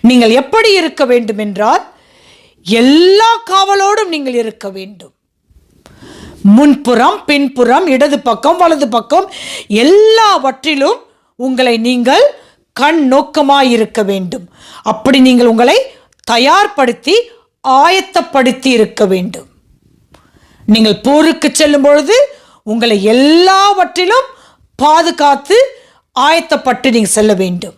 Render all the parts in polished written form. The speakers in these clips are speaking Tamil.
நீங்கள் எப்படி இருக்க வேண்டும் என்றால், எல்லா காவலோடும் நீங்கள் இருக்க வேண்டும். முன்புறம், பின்புறம், இடது பக்கம், வலது பக்கம், எல்லாவற்றிலும் உங்களை நீங்கள் கண் நோக்கமாயிருக்க வேண்டும். அப்படி நீங்கள் உங்களை தயார்படுத்தி ஆயத்தப்படுத்தி இருக்க வேண்டும். நீங்கள் போருக்கு செல்லும் பொழுது உங்களை எல்லாவற்றிலும் பாதுகாத்து ஆயத்தப்பட்டு நீங்கள் செல்ல வேண்டும்.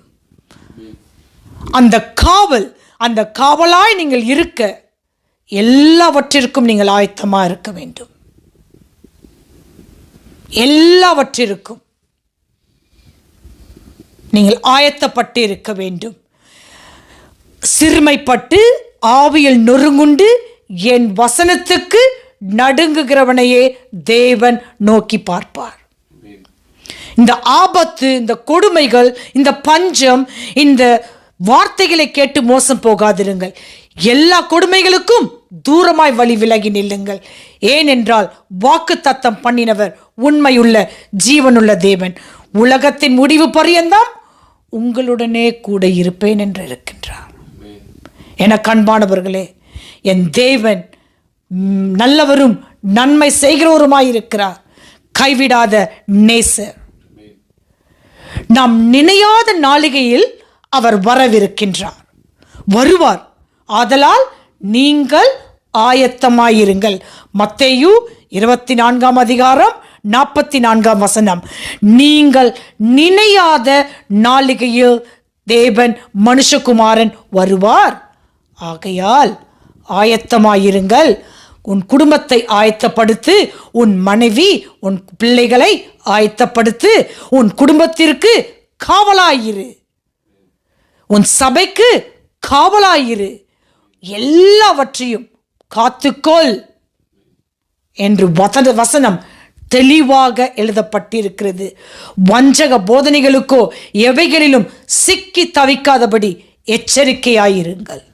அந்த காவலாய் நீங்கள் இருக்க எல்லாவற்றிற்கும் நீங்கள் ஆயத்தமாக இருக்க வேண்டும். எல்லாவற்றிற்கும் நீங்கள் ஆயத்தப்பட்டு இருக்க வேண்டும். சிறுமைப்பட்டு ஆவியில் நொறுங்குண்டு என் வசனத்துக்கு நடுங்குகிறவனையே தேவன் நோக்கி பார்ப்பார். இந்த ஆபத்து, இந்த கொடுமைகள், இந்த பஞ்சம், இந்த வார்த்தைகளை கேட்டு மோசம் போகாதிருங்கள். எல்லா கொடுமைகளுக்கும் தூரமாய் வழி விலகி நில்லுங்கள். ஏனென்றால் வாக்குத்தத்தம் பண்ணினவர் உண்மையுள்ள ஜீவனுள்ள தேவன். உலகத்தின் முடிவு பரியந்தம் உங்களுடனே கூட இருப்பேன் என்று இருக்கின்றார். என அன்பானவர்களே, என் தேவன் நல்லவரும் நன்மை செய்கிறவருமாயிருக்கிறார். கைவிடாத நேசர். நாம் நினையாத நாளிகையில் அவர் வரவிருக்கின்றார், வருவார். ஆதலால் நீங்கள் ஆயத்தமாயிருங்கள். மத்தேயு 24 அதிகாரம் 44 வசனம். நீங்கள் நினையாத நாளிகையில் தேவன் மனுஷகுமாரன் வருவார். ஆகையால் ஆயத்தமாயிருங்கள். உன் குடும்பத்தை ஆயத்தப்படுத்து, உன் மனைவி, உன் பிள்ளைகளை ஆயத்தப்படுத்து, உன் குடும்பத்திற்கு காவலாயிரு, உன் சபைக்கு காவலாயிரு, எல்லாவற்றையும் காத்துக்கொள் என்று வசனம் தெளிவாக எழுதப்பட்டிருக்கிறது. வஞ்சக போதனைகளுக்கோ எவைகளிலும் சிக்கி தவிக்காதபடி எச்சரிக்கையாயிருங்கள்.